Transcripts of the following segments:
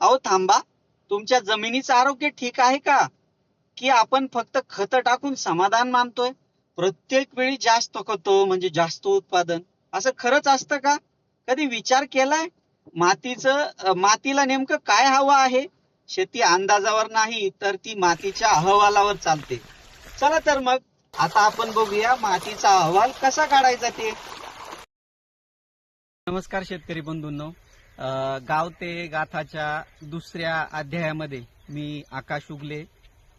अहो थांबा, तुमच्या जमिनीचं आरोग्य ठीक आहे का? की आपण फक्त खत टाकून समाधान मानतोय? प्रत्येक वेळी जास्त खत म्हणजे जास्त उत्पादन, असं खरंच असतं का? कधी विचार केलाय मातीला नेमकं काय हवं आहे? शेती अंदाजावर नाही तर ती मातीच्या अहवालावर चालते. चला तर मग आता आपण बघूया मातीचा अहवाल कसा काढायचा ते. नमस्कार शेतकरी बंधूंनो, गाव ते गाथाच्या दुसऱ्या अध्यायामध्ये मी आकाश उगले,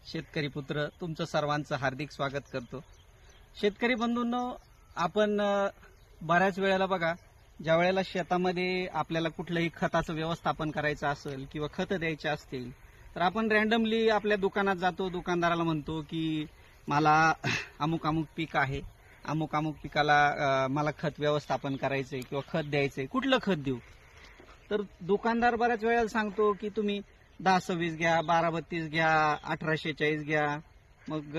शेतकरी पुत्र, तुमचं सर्वांचं हार्दिक स्वागत करतो. शेतकरी बंधूंनो, आपण बऱ्याच वेळेला बघा, ज्या वेळेला शेतामध्ये आपल्याला कुठलंही खताचं व्यवस्थापन करायचं असेल किंवा खतं द्यायचे असतील तर आपण रँडमली आपल्या दुकानात जातो, दुकानदाराला म्हणतो की मला अमुक अमुक पीक आहे, अमुक अमुक पिकाला मला खत व्यवस्थापन करायचंय किंवा खत द्यायचंय, कुठलं खत देऊ? तर दुकानदार बऱ्याच वेळेला सांगतो की तुम्ही 10-26 घ्या, 12-32 घ्या, 18-46 घ्या. मग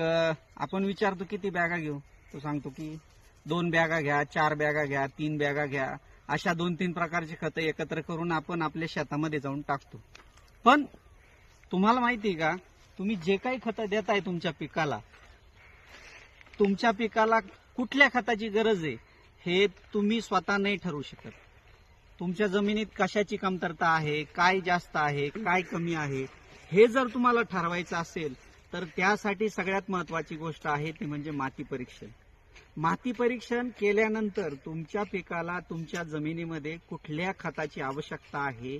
आपण विचारतो किती बॅगा घेऊ? तो सांगतो की 2 बॅगा घ्या, 4 बॅगा घ्या, 3 बॅगा घ्या. अशा 2-3 प्रकारची खतं एकत्र करून आपण आपल्या शेतामध्ये जाऊन टाकतो. पण तुम्हाला माहिती आहे का, तुम्ही जे काही खतं देताय तुमच्या पिकाला कुठल्या खताची गरज आहे हे तुम्ही स्वतः नाही ठरवू शकत. तुमच्या जमिनीत कशाची कमतरता आहे, काय जास्त आहे, काय कमी आहे, हे जर तुम्हाला ठरवायचं असेल तर त्यासाठी सगळ्यात महत्वाची गोष्ट आहे ती म्हणजे माती परीक्षण. माती परीक्षण केल्यानंतर तुमच्या पिकाला तुमच्या जमिनीमध्ये कुठल्या खताची आवश्यकता आहे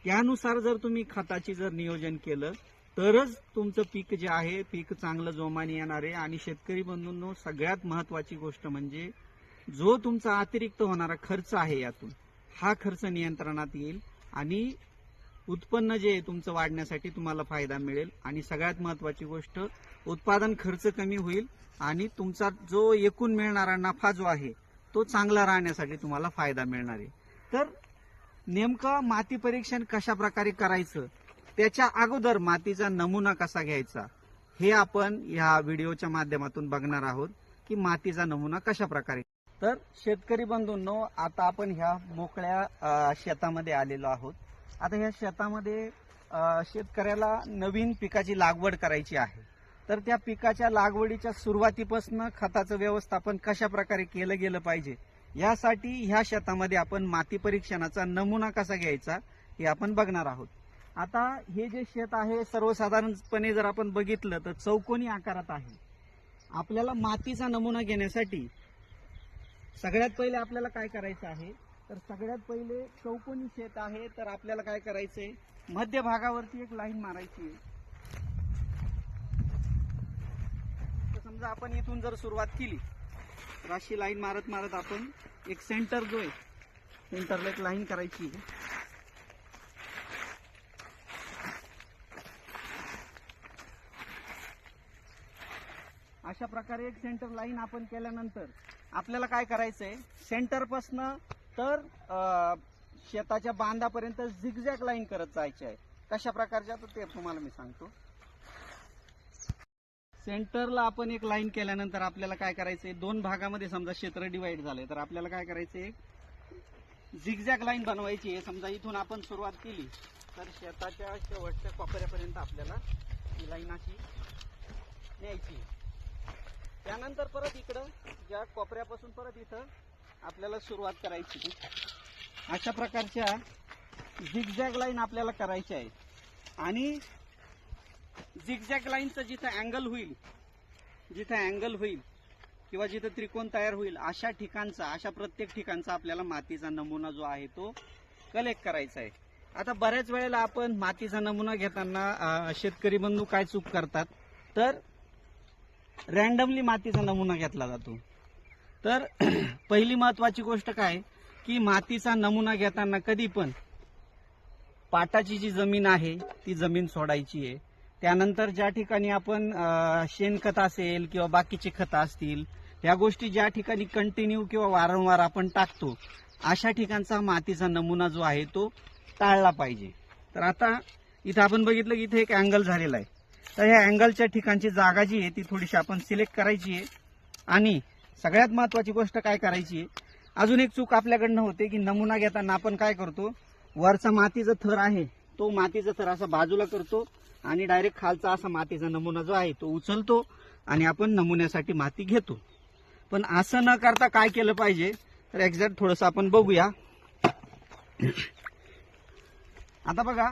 त्यानुसार जर तुम्ही खताची जर नियोजन केलं तरच तुमचं पीक जे आहे पीक चांगलं जोमाने येणार आहे. आणि शेतकरी बंधूंनो, सगळ्यात महत्वाची गोष्ट म्हणजे जो तुमचा अतिरिक्त होणारा खर्च आहे यातून हा खर्च नियंत्रणात येईल आणि उत्पन्न जे आहे तुमचं वाढण्यासाठी तुम्हाला फायदा मिळेल. आणि सगळ्यात महत्वाची गोष्ट, उत्पादन खर्च कमी होईल आणि तुमचा जो एकूण मिळणारा नफा जो आहे तो चांगला राहण्यासाठी तुम्हाला फायदा मिळणार आहे. तर नेमकं माती परीक्षण कशा प्रकारे करायचं, त्याच्या अगोदर मातीचा नमुना कसा घ्यायचा हे आपण या व्हिडिओच्या माध्यमातून बघणार आहोत की मातीचा नमुना कशा प्रकारे. तर शेतकरी बंधूंनो, आता आपण ह्या मोकळ्या शेतामध्ये आलेलो आहोत. आता ह्या शेतामध्ये शेतकऱ्याला नवीन पिकाची लागवड करायची आहे. तर त्या पिकाच्या लागवडीच्या सुरुवातीपासून खताचं व्यवस्थापन कशा प्रकारे केलं गेलं पाहिजे यासाठी ह्या शेतामध्ये आपण माती परीक्षणाचा नमुना कसा घ्यायचा हे आपण बघणार आहोत. आता हे जे शेत आहे सर्वसाधारणपणे जर आपण बघितलं तर चौकोनी आकारात आहे. आपल्याला मातीचा नमुना घेण्यासाठी सगळ्यात पहिले आपल्याला काय करायचं आहे, तर सगळ्यात पहिले चौकोनी शेत आहे तर आपल्याला काय करायचंय, मध्य भागावरती एक लाईन मारायची आहे. तर समजा आपण इथून जर सुरुवात केली तर अशी लाईन मारत मारत आपण एक सेंटर जो आहे सेंटरला एक लाईन करायची आहे. अशा प्रकारे एक सेंटर लाईन आपण केल्यानंतर आपल्याला काय करायचंय, सेंटर पासनं तर शेताच्या बांधापर्यंत झिगझॅग लाईन करत जायची आहे. कशा प्रकारच्या तर ते तुम्हाला मी सांगतो. सेंटरला आपण एक लाईन केल्यानंतर आपल्याला काय करायचंय, 2 भागामध्ये समजा क्षेत्र डिवाइड झालंय तर आपल्याला काय करायचंय, झिगझॅग लाईन बनवायची आहे. समजा इथून आपण सुरुवात केली तर शेताच्या शेवटच्या कोपऱ्यापर्यंत आपल्याला ही लाईन अशी न्यायची. त्यानंतर परत इकडं ज्या कोपऱ्यापासून परत इथं आपल्याला सुरुवात करायची. अशा प्रकारच्या झिगझॅग लाईन आपल्याला करायची आहे. आणि झिगझॅग लाईनचं जिथं अँगल होईल किंवा जिथं त्रिकोण तयार होईल अशा प्रत्येक ठिकाणचा आपल्याला मातीचा नमुना जो आहे तो कलेक्ट करायचा आहे. आता बऱ्याच वेळेला आपण मातीचा नमुना घेताना शेतकरी बंधू काय चूक करतात, तर रँडमली मातीचा नमुना घेतला जातो. तर पहिली महत्वाची गोष्ट काय की मातीचा नमुना घेताना कधी पण पाटाची जी जमीन आहे ती जमीन सोडायची आहे. त्यानंतर ज्या ठिकाणी आपण शेणखत असेल किंवा बाकीचे खतं असतील या गोष्टी ज्या ठिकाणी कंटिन्यू किंवा वारंवार आपण टाकतो अशा ठिकाणचा मातीचा नमुना जो आहे तो टाळला पाहिजे. तर आता इथं आपण बघितलं की इथे एक अँगल झालेला आहे. तर ह्या अँगलच्या ठिकाणची जागा जी आहे ती थोडीशी आपण सिलेक्ट करायची आहे. आणि सगळ्यात महत्वाची गोष्ट काय करायची आहे, अजून एक चूक आपल्याकडनं होते की नमुना घेताना आपण काय करतो, वरचा मातीचा थर आहे तो मातीचा थर असा बाजूला करतो आणि डायरेक्ट खालचा असा मातीचा नमुना जो आहे तो उचलतो आणि आपण नमुन्यासाठी माती घेतो. पण असं न करता काय केलं पाहिजे तर एक्झॅक्ट थोडंसं आपण बघूया. आता बघा,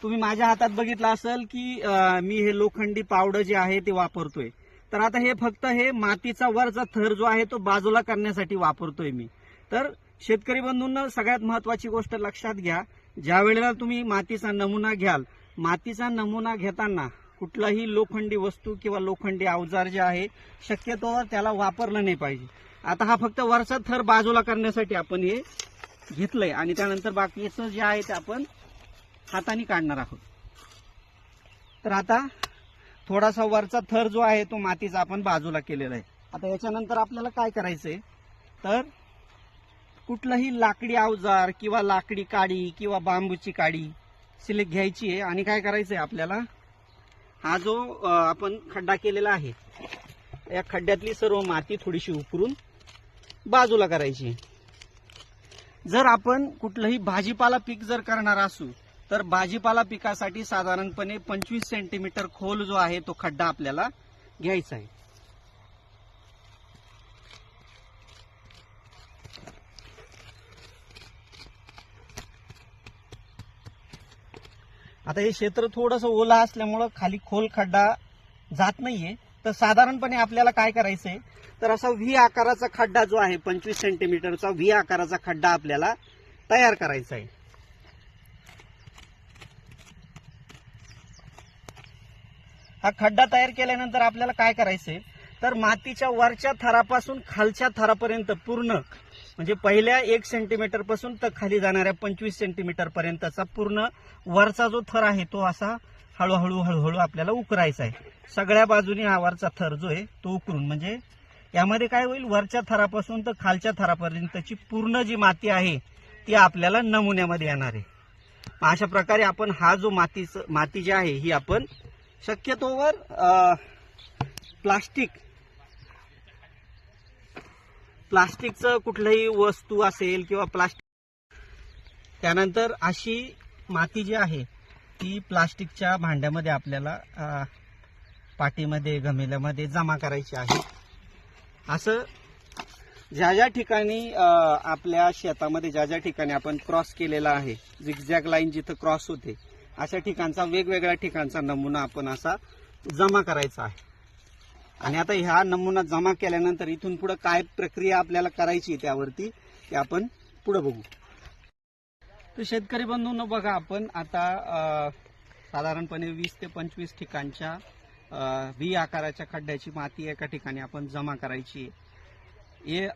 तुम्ही माझ्या हातात बघितलं असेल की मी हे लोखंडी पावडर जे आहे ते वापरतोय. तर आता हे फक्त हे मातीचा वरचा थर जो आहे तो बाजूला करण्यासाठी वापरतोय मी. तर शेतकरी बंधूंना सगळ्यात महत्वाची गोष्ट लक्षात घ्या, ज्या वेळेला तुम्ही मातीचा नमुना घ्याल, मातीचा नमुना घेताना कुठलाही लोखंडी वस्तू किंवा लोखंडी अवजार जे आहे शक्यतोवर त्याला वापरलं नाही पाहिजे. आता हा फक्त वरचा थर बाजूला करण्यासाठी आपण हे घेतलंय आणि त्यानंतर बाकीचं जे आहे ते आपण हाताने काढणार आहोत. तर आता थोडासा वरचा थर जो आहे तो मातीचा आपण बाजूला केलेला आहे. आता याच्यानंतर आपल्याला काय करायचंय तर कुठलाही लाकडी अवजार किंवा लाकडी काडी किंवा बांबूची काडी सिलेक्ट घ्यायची आहे आणि काय करायचंय आपल्याला, हा जो आपण खड्डा केलेला आहे या खड्ड्यातली सर्व माती थोडीशी उपरून बाजूला करायची. जर आपण कुठलंही भाजीपाला पीक जर करणार असू तर भाजीपाला पिकासाठी साधारणपणे 25 सेंटीमीटर खोल जो आहे तो खड्डा आपल्याला घ्यायचा आहे. आता हे क्षेत्र थोडंसं ओलं असल्यामुळं खाली खोल खड्डा जात नाहीये. तर साधारणपणे आपल्याला काय करायचंय तर असा व्ही आकाराचा खड्डा जो आहे 25 सेंटीमीटरचा व्ही आकाराचा खड्डा आपल्याला तयार करायचा आहे. हा खड्डा तयार केल्यानंतर आपल्याला काय करायचंय तर मातीच्या वरच्या थरापासून खालच्या थरापर्यंत पूर्ण म्हणजे पहिल्या 1 सेंटीमीटर पासून तर खाली जाणाऱ्या 25 सेंटीमीटर पर्यंतचा पूर्ण वरचा जो थर आहे तो असा हळूहळू हळूहळू आपल्याला उकरायचा आहे. सगळ्या बाजूने हा वरचा थर जो आहे तो उकरून, म्हणजे यामध्ये काय होईल, वरच्या थरापासून तर खालच्या थरापर्यंतची पूर्ण जी माती आहे ती आपल्याला नमुन्यामध्ये येणार आहे. अशा प्रकारे आपण हा जो माती जी आहे ही आपण शक्यतोवर प्लास्टिकचं कुठलंही वस्तू असेल किंवा त्यानंतर अशी माती जी आहे ती प्लास्टिकच्या भांड्यामध्ये आपल्याला पाटीमध्ये घमेल्यामध्ये जमा करायची आहे. असं ज्या ज्या ठिकाणी आपल्या शेतामध्ये ज्या ज्या ठिकाणी आपण क्रॉस केलेला आहे, झिगझॅग लाईन जिथं क्रॉस होते अशा ठिकाणचा वेगवेगळ्या ठिकाणचा नमुना आपण असा जमा करायचा आहे. आणि आता ह्या नमुना जमा केल्यानंतर इथून पुढे काय प्रक्रिया आपल्याला करायची त्यावरती ते आपण पुढे बघू. तर शेतकरी बंधूंनो बघा, आपण आता साधारणपणे 20 ते 25 ठिकाणच्या व्ही आकाराच्या खड्ड्याची माती एका ठिकाणी आपण जमा करायची. हे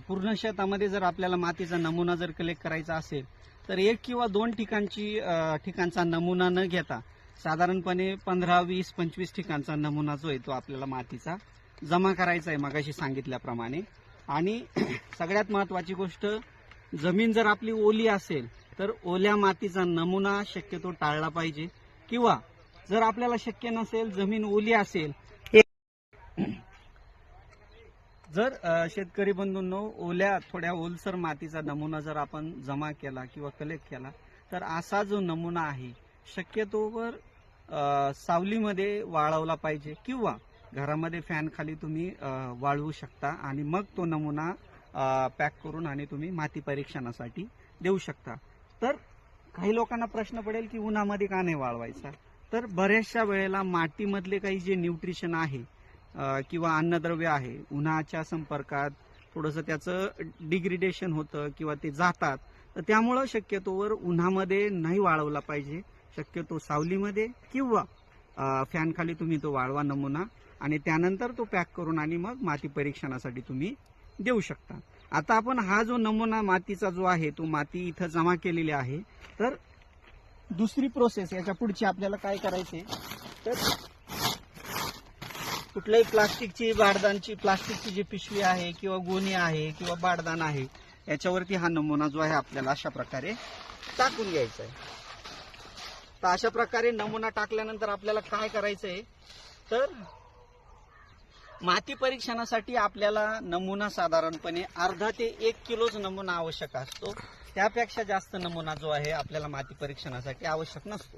पूर्ण शेतामध्ये जर आपल्याला मातीचा नमुना जर कलेक्ट करायचा असेल तर 1 किंवा 2 ठिकाणचा नमुना न घेता साधारणपणे 15, 20, 25 ठिकाणचा नमुना जो आहे तो आपल्याला मातीचा जमा करायचा आहे मगाशी सांगितल्याप्रमाणे. आणि सगळ्यात महत्वाची गोष्ट, जमीन जर आपली ओली असेल तर ओल्या मातीचा नमुना शक्यतो टाळला पाहिजे. किंवा जर आपल्याला शक्य नसेल, जमीन ओली असेल, जर शेतकरी बंधूंनो ओल्या थोड्या ओलसर मातीचा नमुना जर आपण जमा केला किंवा कलेक्ट केला तर असा जो नमुना आहे शक्यतोवर सावलीमध्ये वाळवला पाहिजे किंवा घरामध्ये फॅन खाली तुम्ही वाळवू शकता आणि मग तो नमुना पॅक करून आणि तुम्ही माती परीक्षणासाठी देऊ शकता. तर काही लोकांना प्रश्न पडेल की उन्हामध्ये का नाही वाळवायचा, तर बऱ्याचशा वेळेला मातीमधले काही जे न्यूट्रिशन आहे किंवा अन्नद्रव्य आहे उन्हाच्या संपर्कात थोडंसं त्याचं डिग्रेडेशन होतं किंवा ते जातात. तर त्यामुळं शक्यतोवर उन्हामध्ये नाही वाळवला पाहिजे, शक्यतो सावलीमध्ये किंवा फॅन खाली तुम्ही तो वाळवा नमुना आणि त्यानंतर तो पॅक करून आणि मग माती परीक्षणासाठी तुम्ही देऊ शकता. आता आपण हा जो नमुना मातीचा जो आहे तो माती इथं जमा केलेली आहे. तर दुसरी प्रोसेस याच्या पुढची आपल्याला काय करायचे तर कुठल्याही प्लास्टिकची जी पिशवी आहे किंवा गोणी आहे किंवा बारदान आहे याच्यावरती हा नमुना जो आहे आपल्याला अशा प्रकारे टाकून घ्यायचा आहे. तर अशा प्रकारे नमुना टाकल्यानंतर आपल्याला काय करायचंय तर माती परीक्षणासाठी आपल्याला नमुना साधारणपणे अर्धा ते 1 किलोच नमुना आवश्यक असतो. त्यापेक्षा जास्त नमुना जो आहे आपल्याला माती परीक्षणासाठी आवश्यक नसतो.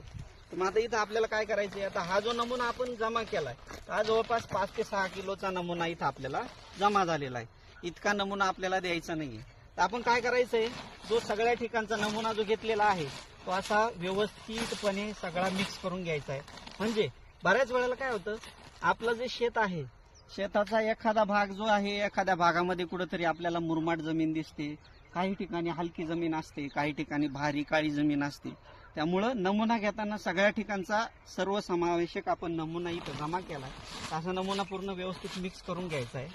तर मग आता इथं आपल्याला काय करायचं आहे, आता हा जो नमुना आपण जमा केलाय हा जवळपास 5 ते 6 किलोचा नमुना इथं आपल्याला जमा झालेला आहे. इतका नमुना आपल्याला द्यायचा नाहीये. तर आपण काय करायचंय, जो सगळ्या ठिकाणचा नमुना जो घेतलेला आहे तो असा व्यवस्थितपणे सगळा मिक्स करून घ्यायचा आहे. म्हणजे बऱ्याच वेळेला काय होतं, आपलं जे शेत आहे शेताचा एखादा भाग जो आहे, एखाद्या भागामध्ये कुठेतरी आपल्याला मुरमाड जमीन दिसते, काही ठिकाणी हलकी जमीन असते, काही ठिकाणी भारी काळी जमीन असते. त्यामुळं नमुना घेताना सगळ्या ठिकाणचा सर्वसमावेशक आपण नमुना इथं जमा केला. असा नमुना पूर्ण व्यवस्थित मिक्स करून घ्यायचा आहे.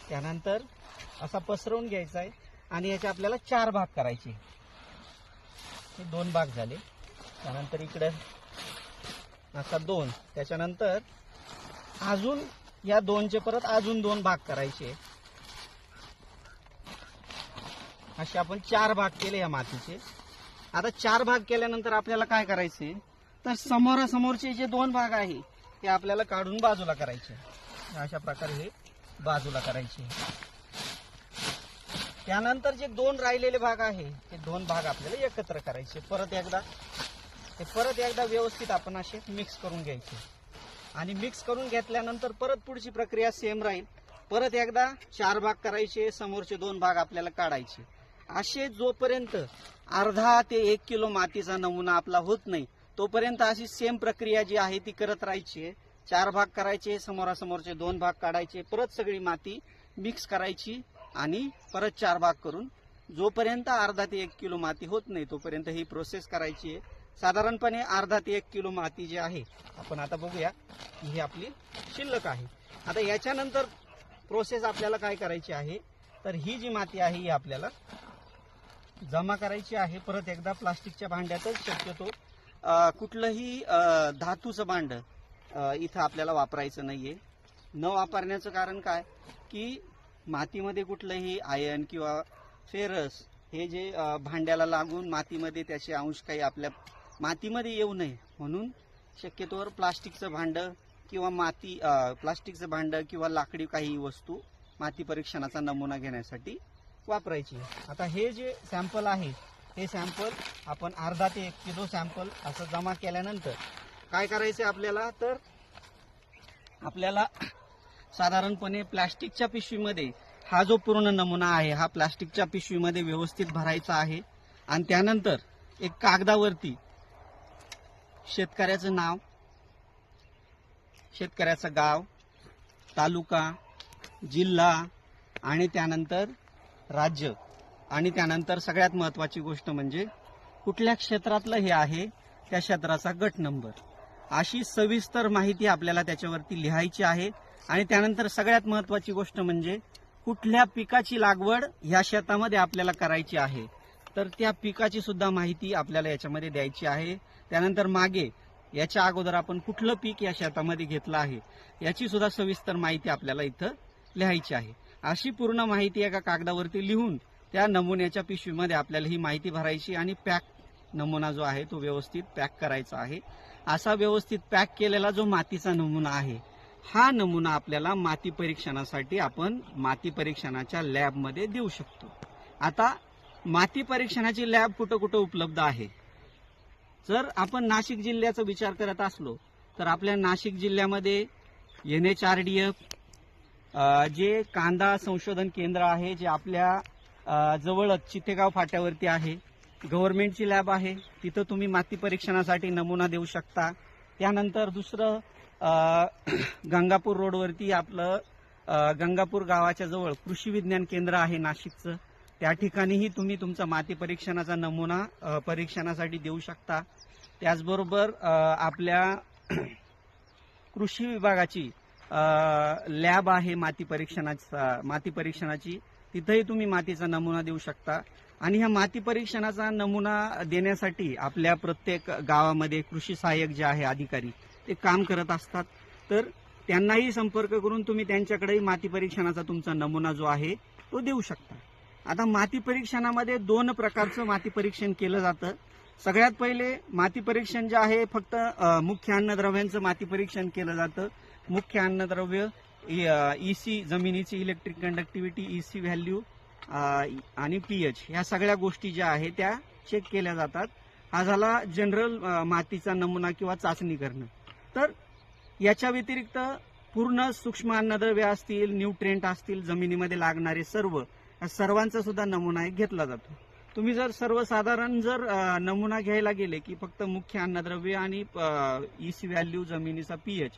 त्यानंतर असा पसरवून घ्यायचा आहे आणि याचे आपल्याला 4 भाग करायचे. हे 2 भाग झाले. त्यानंतर इकडे असा 2, त्याच्यानंतर अजून या 2चे परत अजून 2 भाग करायचे. असे आपण 4 भाग केले या मातीचे. आता 4 भाग केल्यानंतर आपल्याला काय करायचे, तर समोरासमोरचे जे 2 भाग आहे ते आपल्याला काढून बाजूला करायचे. अशा प्रकारे हे बाजूला करायचे. त्यानंतर जे 2 राहिलेले भाग आहे ते 2 भाग आपल्याला एकत्र करायचे. परत एकदा व्यवस्थित आपण असे मिक्स करून घ्यायचे. आणि मिक्स करून घेतल्यानंतर परत पुढची प्रक्रिया सेम राहील. परत एकदा 4 भाग करायचे, समोरचे 2 भाग आपल्याला काढायचे. असे जोपर्यंत अर्धा ते 1 किलो मातीचा नमुना आपला होत नाही तोपर्यंत अशी सेम प्रक्रिया जी आहे ती करत राहायची. 4 भाग करायचे, समोरासमोरचे 2 भाग काढायचे, परत सगळी माती मिक्स करायची आणि परत 4 भाग करून जोपर्यंत अर्धा ते 1 किलो माती होत नाही तोपर्यंत ही प्रोसेस करायची आहे. साधारणपणे अर्धा ते 1 किलो माती जी आहे आपण आता बघूया, ही आपली शिल्लक आहे. आता याच्यानंतर प्रोसेस आपल्याला काय करायची आहे, तर ही जी माती आहे ही आपल्याला जमा करायची आहे. परत एकदा प्लास्टिकच्या भांड्यातच शक्यतो कुठलंही धातूचं भांड इथं आपल्याला वापरायचं नाहीये. न वापरण्याचं कारण काय, की मातीमध्ये कुठलंही आयर्न किंवा फेरस हे जे भांड्याला लागून मातीमध्ये त्याचे अंश काही आपल्या मातीमध्ये येऊ नये म्हणून शक्यतोवर प्लास्टिकचं भांड किंवा लाकडी काही वस्तू माती परीक्षणाचा नमुना घेण्यासाठी वापरायची. आता हे जे सॅम्पल आहे हे सॅम्पल आपण अर्धा ते 1 किलो सॅम्पल असं जमा केल्यानंतर काय करायचं आपल्याला, तर आपल्याला साधारणपणे प्लास्टिकच्या पिशवीमध्ये हा जो पूर्ण नमुना आहे हा प्लास्टिकच्या पिशवीमध्ये व्यवस्थित भरायचा आहे. आणि त्यानंतर एक कागदावरती शेतकऱ्याचं नाव, शेतकऱ्याचं गाव, तालुका, जिल्हा आणि त्यानंतर राज्य आणि त्यानंतर सगळ्यात महत्त्वाची गोष्ट म्हणजे कुठल्या क्षेत्रातलं हे आहे त्या क्षेत्राचा गट नंबर, अशी सविस्तर माहिती आपल्याला त्याच्यावरती लिहायची आहे. आणि त्यानंतर सगळ्यात महत्त्वाची गोष्ट म्हणजे कुठल्या पिकाची लागवड ह्या शेतामध्ये आपल्याला करायची आहे तर त्या पिकाची सुद्धा माहिती आपल्याला याच्यामध्ये द्यायची आहे. त्यानंतर मागे याच्या अगोदर आपण कुठलं पीक या शेतामध्ये घेतलं आहे याची सुद्धा सविस्तर माहिती आपल्याला इथं लिहायची आहे. अशी पूर्ण माहिती एका कागदावरती लिहून त्या नमुन्याच्या पिशवीमध्ये आपल्याला ही माहिती भरायची आणि नमुना जो आहे तो व्यवस्थित पॅक करायचा आहे. असा व्यवस्थित पॅक केलेला जो मातीचा नमुना आहे हा नमुना आपल्याला माती परीक्षणासाठी आपण माती परीक्षणाच्या लॅबमध्ये देऊ शकतो. आता माती परीक्षणाची लॅब कुठं कुठं उपलब्ध आहे, जर आपण नाशिक जिल्ह्याचा विचार करत असलो तर आपल्या नाशिक जिल्ह्यामध्ये NHRDF जे कांदा संशोधन केंद्र आहे जे आपल्या जवळच चितेगाव फाट्यावरती आहे, गव्हर्नमेंटची लॅब आहे, तिथं तुम्ही माती परीक्षणासाठी नमुना देऊ शकता. त्यानंतर दुसरं गंगापूर रोडवरती आपलं गंगापूर गावाच्या जवळ कृषी विज्ञान केंद्र आहे नाशिकचं, त्या ठिकाणीही तुम्ही तुमचा माती परीक्षणाचा नमुना परीक्षणासाठी देऊ शकता. त्याचबरोबर आपल्या कृषी विभागाची लॅब आहे माती परीक्षणाची, तिथेही तुम्ही मातीचा नमुना देऊ शकता. आणि ह्या माती परीक्षणाचा नमुना देण्यासाठी आपल्या प्रत्येक गावामध्ये कृषी सहाय्यक जे आहे अधिकारी ते काम करत असतात, तर त्यांनाही संपर्क करून तुम्ही त्यांच्याकडेही माती परीक्षणाचा तुमचा नमुना जो आहे तो देऊ शकता. आता माती परीक्षणामध्ये 2 प्रकारचं माती परीक्षण केलं जातं. सगळ्यात पहिले माती परीक्षण जे आहे फक्त मुख्य अन्नद्रव्यांचं माती परीक्षण केलं जातं. मुख्य अन्नद्रव्य EC जमिनीची इलेक्ट्रिक कंडक्टिव्हिटी EC व्हॅल्यू, आणि पीएच ह्या सगळ्या गोष्टी ज्या आहेत त्या चेक केल्या जातात. हा झाला जनरल मातीचा नमुना किंवा चाचणी करणं. तर याच्या व्यतिरिक्त पूर्ण सूक्ष्म अन्नद्रव्य असतील, न्यूट्रिएंट असतील, जमिनीमध्ये लागणारे सर्वांचा सुद्धा नमुना एक घेतला जातो. तुम्ही जर सर्वसाधारण नमुना घ्यायला गेले की फक्त मुख्य अन्नद्रव्य आणि ईसी व्हॅल्यू, जमिनीचा पीएच,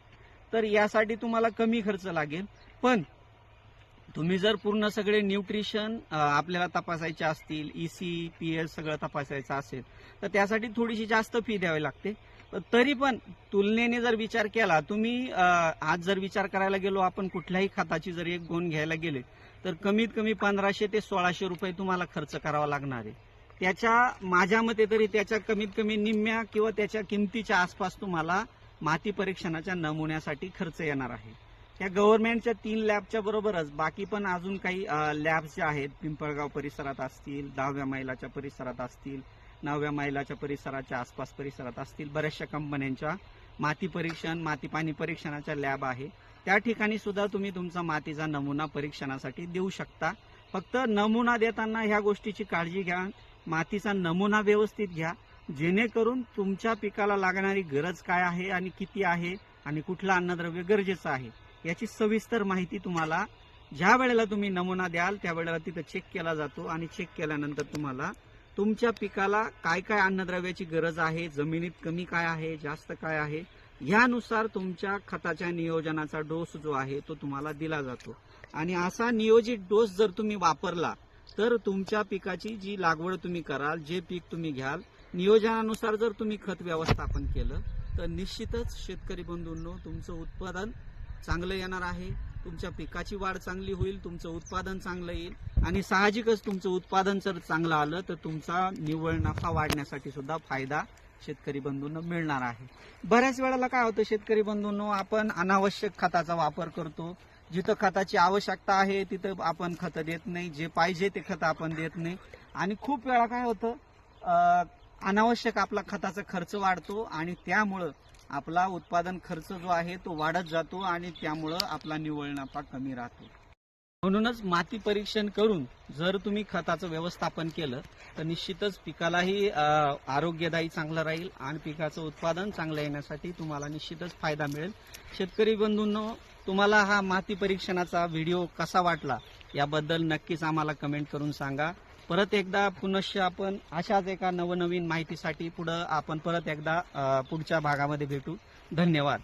तर यासाठी तुम्हाला कमी खर्च लागेल. पण तुम्ही जर पूर्ण सगळे न्यूट्रिशन आपल्याला तपासायचे असतील, ईसी, पीएच सगळं तपासायचं असेल तर त्यासाठी थोडीशी जास्त फी द्यावी लागते. तरी पण तुलनेने जर विचार केला, तुम्ही आज जर विचार करायला गेलो आपण कुठल्याही खताची जर एक गोण घ्यायला गेले तर कमीत कमी 1500 ते 1600 रुपये तुम्हाला खर्च करावा लागणार आहे. माझ्या मते तरी त्याच्या कमीत कमी निम्म्या किंवा त्याच्या किमतीच्या आसपास तुम्हाला माती परीक्षणाच्या नमुन्यासाठी खर्च येणार आहे. या गव्हर्नमेंटच्या 3 लॅबच्या बरोबरच बाकी पण अजून काही लॅब्स ज्या आहेत, पिंपळगाव परिसरात असतील, 10व्या मैलाच्या परिसरात असतील, 9व्या मैलाच्या परिसराच्या आसपास परिसरात असतील, बऱ्याचशा कंपन्यांच्या माती परीक्षण, माती पाणी परीक्षणाच्या लॅब आहे. त्या ठिकाणी सुद्धा तुम्ही तुमचा मातीचा नमुना परीक्षणासाठी देऊ शकता. फक्त नमुना देताना ह्या गोष्टीची काळजी घ्या, मातीचा नमुना व्यवस्थित घ्या, जेणेकरून तुमच्या पिकाला लागणारी गरज काय आहे आणि किती आहे आणि कुठलं अन्नद्रव्य गरजेचं आहे याची सविस्तर माहिती तुम्हाला ज्या वेळेला तुम्ही नमुना द्याल त्यावेळेला तिथं चेक केला जातो. आणि चेक केल्यानंतर तुम्हाला तुमच्या पिकाला काय काय अन्नद्रव्याची गरज आहे, जमिनीत कमी काय आहे, जास्त काय आहे, यानुसार तुमच्या खताच्या नियोजनाचा डोस जो आहे तो तुम्हाला दिला जातो. आणि असा नियोजित डोस जर तुम्ही वापरला तर तुमच्या पिकाची जी लागवड तुम्ही कराल, जे पीक तुम्ही घ्याल, नियोजनानुसार जर तुम्ही खत व्यवस्थापन केलं तर निश्चितच शेतकरी बंधूंनो तुमचं उत्पादन चांगलं येणार आहे, तुमच्या पिकाची वाढ चांगली होईल, तुमचं उत्पादन चांगलं येईल. आणि साहजिकच तुमचं उत्पादन जर चांगलं आलं तर तुमचा निव्वळ नफा वाढण्यासाठी सुद्धा फायदा शेतकरी बंधूंना मिळणार आहे. बऱ्याच वेळेला काय होतं शेतकरी बंधूंनो, आपण अनावश्यक खताचा वापर करतो. जिथं खताची आवश्यकता आहे तिथं आपण खतं देत नाही, जे पाहिजे ते खतं आपण देत नाही. आणि खूप वेळा काय होतं, अनावश्यक आपला खताचा खर्च वाढतो आणि त्यामुळं आपला उत्पादन खर्च जो आहे तो वाढत जातो आणि त्यामुळं आपला निव्वळ नफा कमी राहतो. म्हणूनच माती परीक्षण करून जर तुम्ही खताचं व्यवस्थापन केलं तर निश्चितच पिकालाही आरोग्यदायी चांगलं राहील आणि पिकाचं उत्पादन चांगलं येण्यासाठी तुम्हाला निश्चितच फायदा मिळेल. शेतकरी बंधूंनो, तुम्हाला हा माती परीक्षणाचा व्हिडिओ कसा वाटला याबद्दल नक्कीच आम्हाला कमेंट करून सांगा. परत एकदा पुनश्च आपण अशाच एका नवनवीन माहितीसाठी पुढं आपण परत एकदा पुढच्या भागामध्ये भेटू. धन्यवाद.